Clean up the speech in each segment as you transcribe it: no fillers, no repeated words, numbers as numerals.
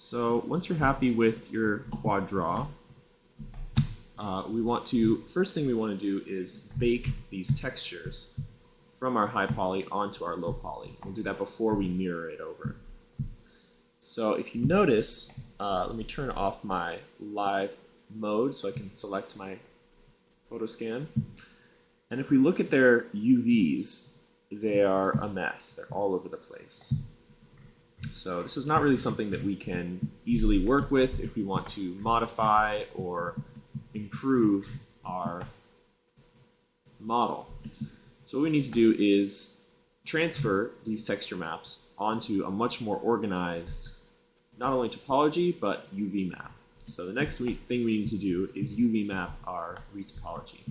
So once you're happy with your quad draw, first thing we want to do is bake these textures from our high poly onto our low poly. We'll do that before we mirror it over. So if you notice, let me turn off my live mode so I can select my photo scan. And if we look at their UVs, they are a mess. They're all over the place. So this is not really something that we can easily work with if we want to modify or improve our model. So what we need to do is transfer these texture maps onto a much more organized, not only topology, but UV map. So the next thing we need to do is UV map our retopology.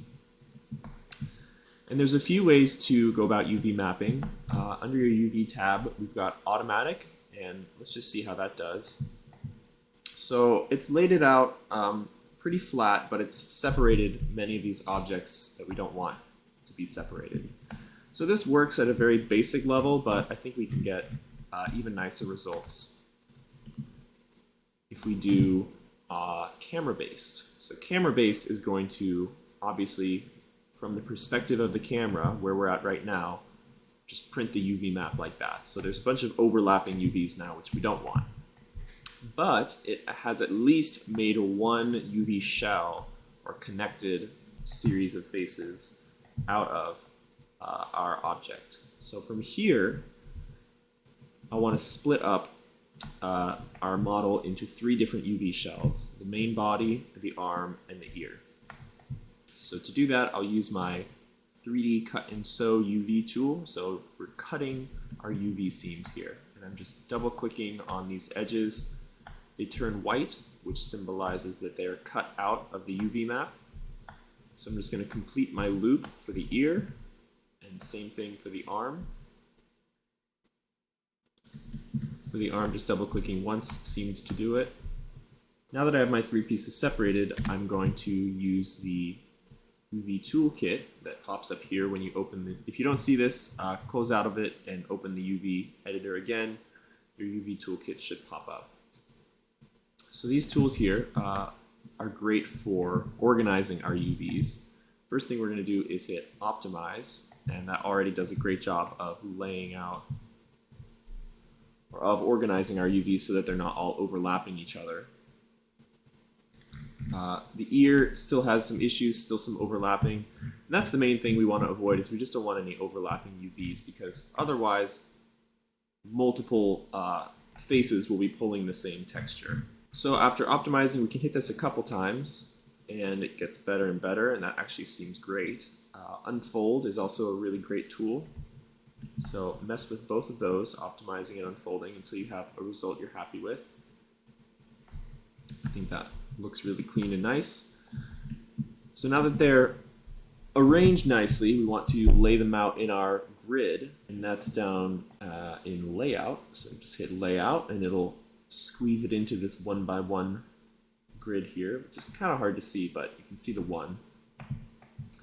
And there's a few ways to go about UV mapping. Under your UV tab, we've got automatic, and let's just see how that does. So it's laid it out pretty flat, but it's separated many of these objects that we don't want to be separated. So this works at a very basic level, but I think we can get even nicer results if we do camera-based. So camera-based is going to, obviously, from the perspective of the camera, where we're at right now, just print the UV map like that. So there's a bunch of overlapping UVs now, which we don't want. But it has at least made one UV shell or connected series of faces out of our object. So from here, I want to split up our model into 3 different UV shells: the main body, the arm, and the ear. So to do that, I'll use my 3D cut and sew UV tool. So we're cutting our UV seams here. And I'm just double clicking on these edges. They turn white, which symbolizes that they're cut out of the UV map. So I'm just going to complete my loop for the ear, and same thing for the arm. For the arm, just double clicking once seemed to do it. Now that I have my 3 pieces separated, I'm going to use the UV toolkit that pops up here when you open the, if you don't see this, close out of it and open the UV editor again. Your UV toolkit should pop up. So these tools here are great for organizing our UVs. First thing we're going to do is hit optimize, and that already does a great job of laying out or of organizing our UVs so that they're not all overlapping each other. The ear still has some issues, still some overlapping. And that's the main thing we want to avoid, is we just don't want any overlapping UVs, because otherwise multiple faces will be pulling the same texture. So after optimizing, we can hit this a couple times and it gets better and better, and that actually seems great. Unfold is also a really great tool. So mess with both of those, optimizing and unfolding, until you have a result you're happy with. I think that looks really clean and nice. So now that they're arranged nicely, we want to lay them out in our grid, and that's down in layout. So just hit layout and it'll squeeze it into this 1 by 1 grid here, which is kind of hard to see, but you can see the 1.